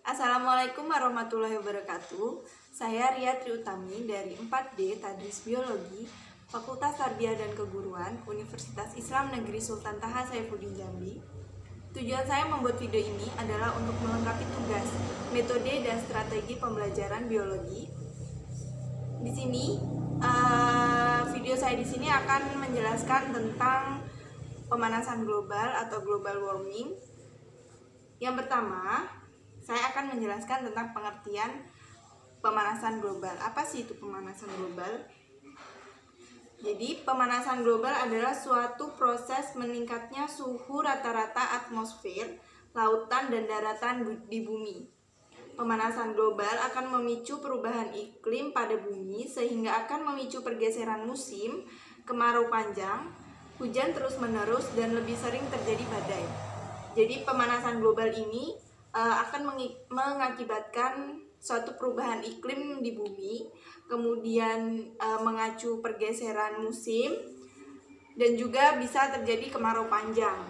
Assalamualaikum warahmatullahi wabarakatuh. Saya Ria Triutami dari 4D Tadris Biologi, Fakultas Tarbiyah dan Keguruan, Universitas Islam Negeri Sultan Taha Saifuddin Jambi. Tujuan saya membuat video ini adalah untuk melengkapi tugas, metode dan strategi pembelajaran biologi. Di sini, video saya di sini akan menjelaskan tentang pemanasan global atau global warming. Yang pertama, saya akan menjelaskan tentang pengertian pemanasan global. Apa sih itu pemanasan global? Jadi, pemanasan global adalah suatu proses meningkatnya suhu rata-rata atmosfer, lautan, dan daratan di bumi. Pemanasan global akan memicu perubahan iklim pada bumi sehingga akan memicu pergeseran musim, kemarau panjang, hujan terus-menerus, dan lebih sering terjadi badai. Jadi, pemanasan global ini akan mengakibatkan suatu perubahan iklim di bumi, kemudian mengacu pergeseran musim, dan juga bisa terjadi kemarau panjang.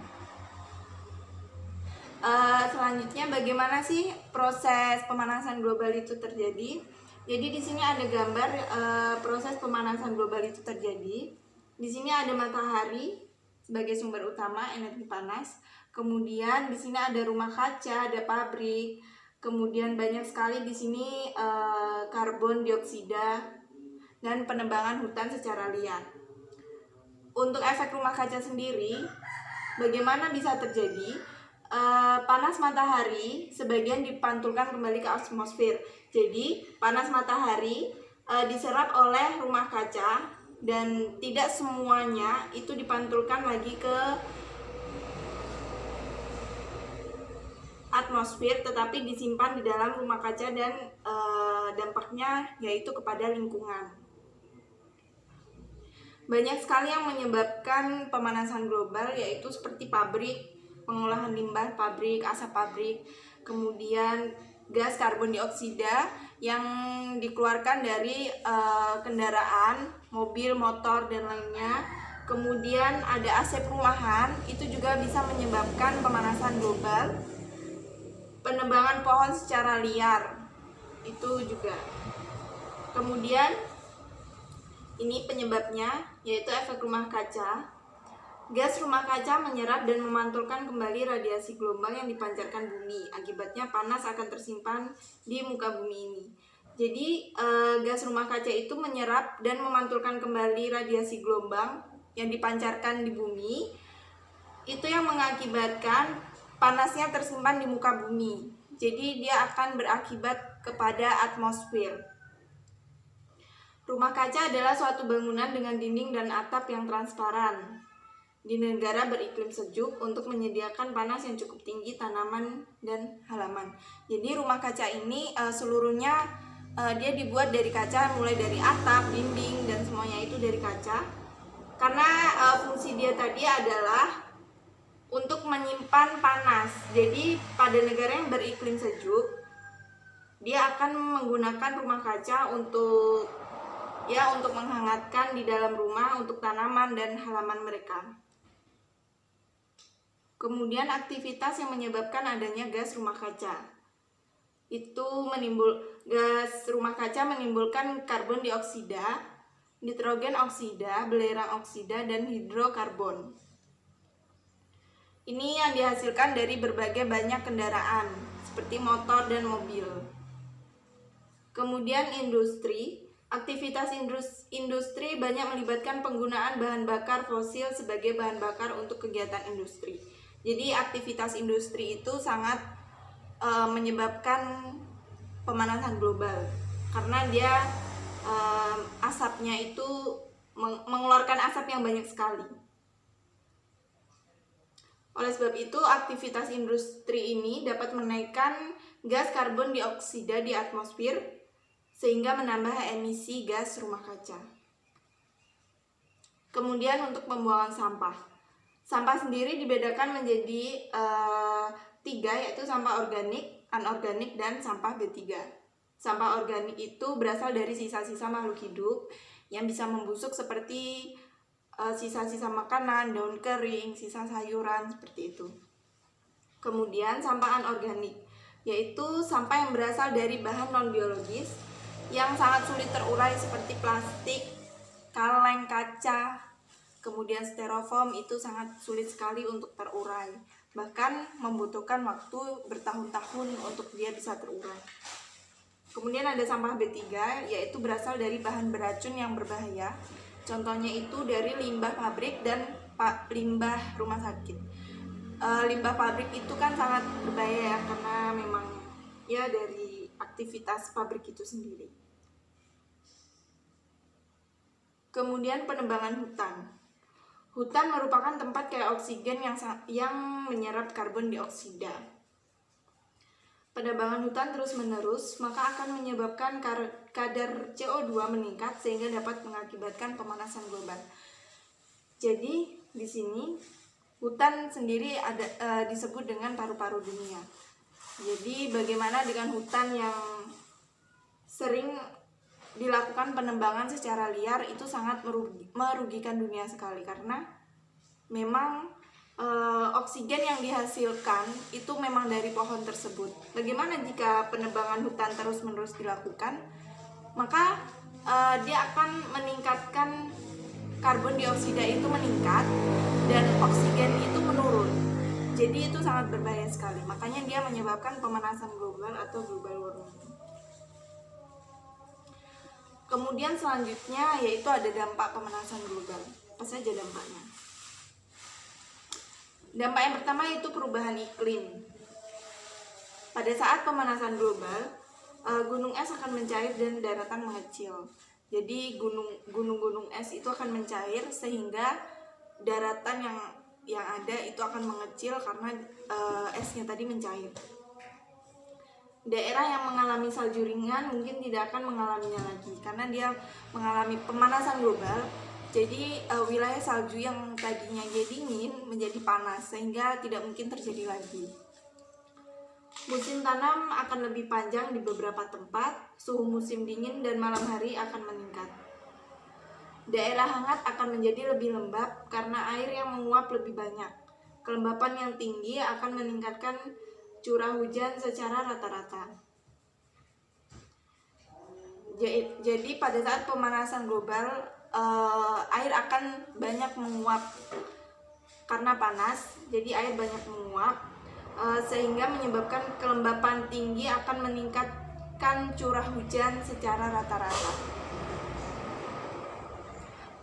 Selanjutnya, bagaimana sih proses pemanasan global itu terjadi? Jadi di sini ada gambar proses pemanasan global itu terjadi. Di sini ada matahari sebagai sumber utama energi panas. Kemudian di sini ada rumah kaca, ada pabrik. Kemudian banyak sekali di sini karbon dioksida dan penebangan hutan secara liar. Untuk efek rumah kaca sendiri, bagaimana bisa terjadi? Panas matahari sebagian dipantulkan kembali ke atmosfer. Jadi panas matahari diserap oleh rumah kaca dan tidak semuanya itu dipantulkan lagi ke atmosfer, tetapi disimpan di dalam rumah kaca dan dampaknya yaitu kepada lingkungan. Banyak sekali yang menyebabkan pemanasan global, yaitu seperti pabrik, pengolahan limbah pabrik, asap pabrik, kemudian gas karbon dioksida yang dikeluarkan dari kendaraan, mobil, motor, dan lainnya. Kemudian ada asap rumahan, itu juga bisa menyebabkan pemanasan global. Penebangan pohon secara liar, itu juga. Kemudian ini penyebabnya, yaitu efek rumah kaca. Gas rumah kaca menyerap dan memantulkan kembali radiasi gelombang yang dipancarkan bumi. Akibatnya panas akan tersimpan di muka bumi ini. Jadi gas rumah kaca itu menyerap dan memantulkan kembali radiasi gelombang yang dipancarkan di bumi. Itu yang mengakibatkan panasnya tersimpan di muka bumi. Jadi dia akan berakibat kepada atmosfer. Rumah kaca adalah suatu bangunan dengan dinding dan atap yang transparan di negara beriklim sejuk untuk menyediakan panas yang cukup tinggi tanaman dan halaman. Jadi rumah kaca ini seluruhnya dia dibuat dari kaca, mulai dari atap, dinding, dan semuanya itu dari kaca. Karena fungsi dia tadi adalah untuk menyimpan panas. Jadi pada negara yang beriklim sejuk, dia akan menggunakan rumah kaca untuk menghangatkan di dalam rumah untuk tanaman dan halaman mereka. Kemudian aktivitas yang menyebabkan adanya gas rumah kaca. Gas rumah kaca menimbulkan karbon dioksida, nitrogen oksida, belerang oksida, dan hidrokarbon. Ini yang dihasilkan dari berbagai banyak kendaraan, seperti motor dan mobil. Kemudian industri. Aktivitas industri banyak melibatkan penggunaan bahan bakar fosil sebagai bahan bakar untuk kegiatan industri. Jadi aktivitas industri itu sangat menyebabkan pemanasan global, karena dia asapnya itu mengeluarkan asap yang banyak sekali. Oleh sebab itu, aktivitas industri ini dapat menaikkan gas karbon dioksida di atmosfer sehingga menambah emisi gas rumah kaca. Kemudian untuk pembuangan sampah. Sampah sendiri dibedakan menjadi 3, yaitu sampah organik, anorganik, dan sampah B3. Sampah organik itu berasal dari sisa-sisa makhluk hidup yang bisa membusuk seperti sisa-sisa makanan, daun kering, sisa sayuran, seperti itu. Kemudian sampah anorganik. yaitu sampah yang berasal dari bahan non-biologis yang sangat sulit terurai seperti plastik, kaleng, kaca, kemudian styrofoam itu sangat sulit sekali untuk terurai. Bahkan membutuhkan waktu bertahun-tahun untuk dia bisa terurai. Kemudian ada sampah B3, yaitu berasal dari bahan beracun yang berbahaya. Contohnya itu dari limbah pabrik dan limbah rumah sakit. Limbah pabrik itu kan sangat berbahaya ya, karena memang ya dari aktivitas pabrik itu sendiri. Kemudian penebangan hutan. Hutan merupakan tempat kayak oksigen yang menyerap karbon dioksida. Penebangan hutan terus-menerus maka akan menyebabkan kadar CO2 meningkat sehingga dapat mengakibatkan pemanasan global. Jadi di sini hutan sendiri disebut dengan paru-paru dunia. Jadi bagaimana dengan hutan yang sering dilakukan penebangan secara liar, itu sangat merugikan dunia sekali, karena memang oksigen yang dihasilkan itu memang dari pohon tersebut. Bagaimana jika penebangan hutan terus-menerus dilakukan? Maka dia akan meningkatkan karbon dioksida itu meningkat dan oksigen itu menurun. Jadi itu sangat berbahaya sekali. Makanya dia menyebabkan pemanasan global atau global warming. Kemudian selanjutnya yaitu ada dampak pemanasan global. Apa saja dampaknya? Dampak yang pertama yaitu perubahan iklim. Pada saat pemanasan global, gunung es akan mencair dan daratan mengecil. Jadi gunung-gunung es itu akan mencair sehingga daratan yang ada itu akan mengecil karena esnya tadi mencair. Daerah yang mengalami salju ringan mungkin tidak akan mengalaminya lagi karena dia mengalami pemanasan global. Jadi wilayah salju yang tadinya dia dingin menjadi panas sehingga tidak mungkin terjadi lagi. Musim tanam akan lebih panjang di beberapa tempat, suhu musim dingin dan malam hari akan meningkat. Daerah hangat akan menjadi lebih lembab karena air yang menguap lebih banyak. Kelembapan yang tinggi akan meningkatkan curah hujan secara rata-rata. Jadi pada saat pemanasan global, air akan banyak menguap karena panas, jadi air banyak menguap sehingga menyebabkan kelembapan tinggi akan meningkatkan curah hujan secara rata-rata.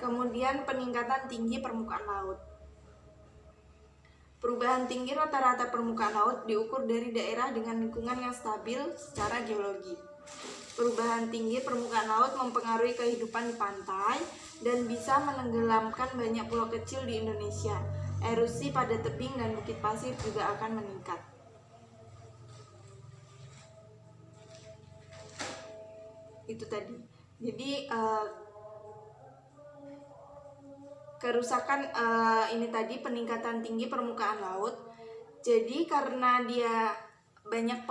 Kemudian peningkatan tinggi permukaan laut. Perubahan tinggi rata-rata permukaan laut diukur dari daerah dengan lingkungan yang stabil secara geologi. Perubahan tinggi permukaan laut mempengaruhi kehidupan di pantai dan bisa menenggelamkan banyak pulau kecil di Indonesia. Erosi pada tebing dan bukit pasir juga akan meningkat. Itu tadi. Jadi kerusakan ini tadi peningkatan tinggi permukaan laut. Jadi karena dia banyak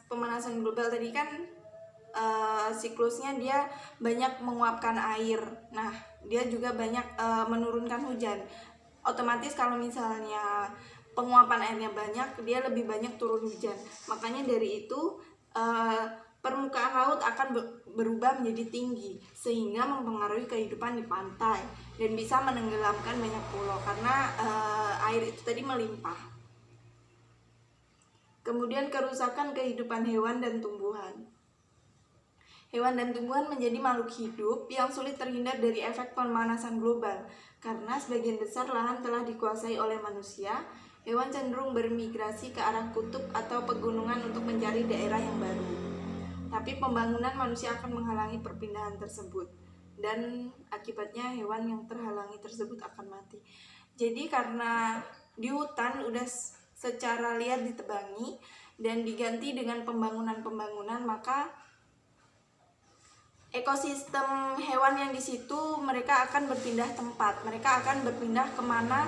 pemanasan global tadi kan siklusnya dia banyak menguapkan air. Nah, dia juga banyak menurunkan hujan. Otomatis kalau misalnya penguapan airnya banyak, dia lebih banyak turun hujan. Makanya dari itu permukaan laut akan berubah menjadi tinggi sehingga mempengaruhi kehidupan di pantai dan bisa menenggelamkan banyak pulau karena air itu tadi melimpah. Kemudian kerusakan kehidupan hewan dan tumbuhan. Hewan dan tumbuhan menjadi makhluk hidup yang sulit terhindar dari efek pemanasan global. Karena sebagian besar lahan telah dikuasai oleh manusia, hewan cenderung bermigrasi ke arah kutub atau pegunungan untuk mencari daerah yang baru. Tapi pembangunan manusia akan menghalangi perpindahan tersebut. Dan akibatnya hewan yang terhalangi tersebut akan mati. Jadi karena di hutan udah secara liar ditebangi dan diganti dengan pembangunan-pembangunan, maka ekosistem hewan yang di situ mereka akan berpindah tempat, mereka akan berpindah kemana,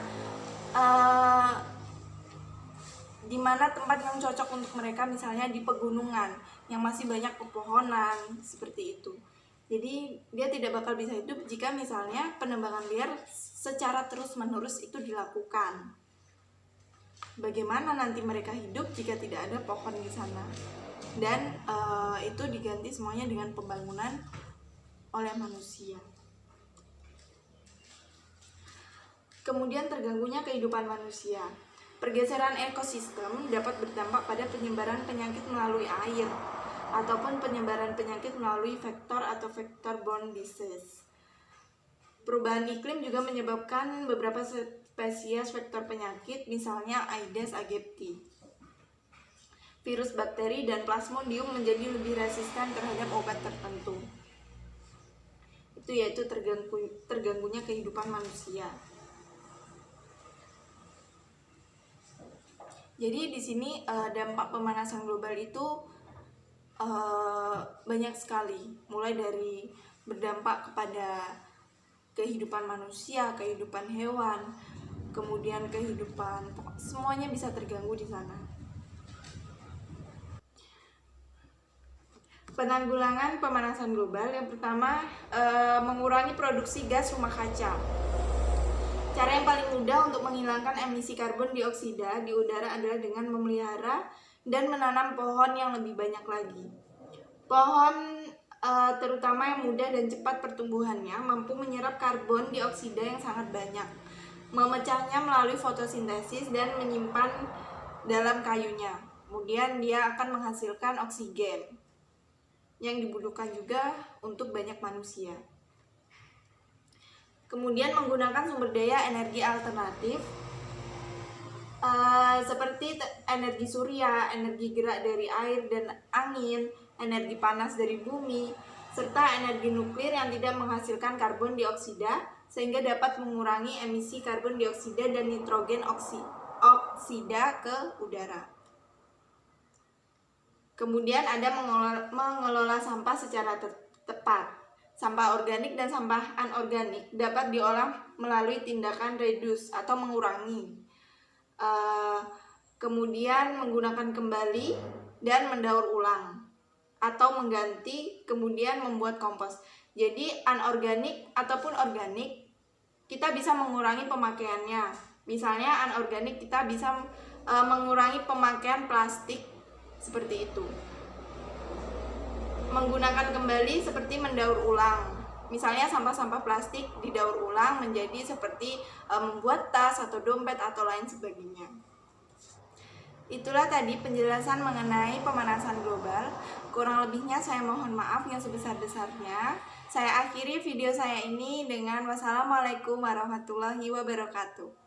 di mana tempat yang cocok untuk mereka, misalnya di pegunungan yang masih banyak pepohonan seperti itu. Jadi dia tidak bakal bisa hidup jika misalnya penebangan liar secara terus-menerus itu dilakukan. bagaimana nanti mereka hidup jika tidak ada pohon di sana. Dan itu diganti semuanya dengan pembangunan oleh manusia. Kemudian terganggunya kehidupan manusia. Pergeseran ekosistem dapat berdampak pada penyebaran penyakit melalui air ataupun penyebaran penyakit melalui vektor atau vector-borne disease. Perubahan iklim juga menyebabkan beberapa spesies vektor penyakit, misalnya Aedes aegypti. Virus, bakteri, dan plasmodium menjadi lebih resisten terhadap obat tertentu. Itu yaitu terganggunya kehidupan manusia. Jadi di sini dampak pemanasan global itu banyak sekali, mulai dari berdampak kepada kehidupan manusia, kehidupan hewan, kemudian kehidupan, semuanya bisa terganggu di sana. Penanggulangan pemanasan global, yang pertama mengurangi produksi gas rumah kaca. Cara yang paling mudah untuk menghilangkan emisi karbon dioksida di udara adalah dengan memelihara dan menanam pohon yang lebih banyak lagi. Pohon terutama yang mudah dan cepat pertumbuhannya mampu menyerap karbon dioksida yang sangat banyak, memecahnya melalui fotosintesis dan menyimpan dalam kayunya. Kemudian dia akan menghasilkan oksigen yang dibutuhkan juga untuk banyak manusia. Kemudian menggunakan sumber daya energi alternatif seperti energi surya, energi gerak dari air dan angin, energi panas dari bumi, serta energi nuklir yang tidak menghasilkan karbon dioksida, sehingga dapat mengurangi emisi karbon dioksida dan nitrogen oksida ke udara. Kemudian ada mengelola sampah secara tepat. Sampah organik dan sampah anorganik dapat diolah melalui tindakan reduce atau mengurangi. Kemudian menggunakan kembali dan mendaur ulang atau mengganti, kemudian membuat kompos. Jadi anorganik ataupun organik kita bisa mengurangi pemakaiannya. Misalnya anorganik kita bisa mengurangi pemakaian plastik seperti itu. Menggunakan kembali seperti mendaur ulang. Misalnya sampah-sampah plastik didaur ulang menjadi seperti membuat tas atau dompet atau lain sebagainya. Itulah tadi penjelasan mengenai pemanasan global. Kurang lebihnya saya mohon maaf yang sebesar-besarnya. Saya akhiri video saya ini dengan wassalamualaikum warahmatullahi wabarakatuh.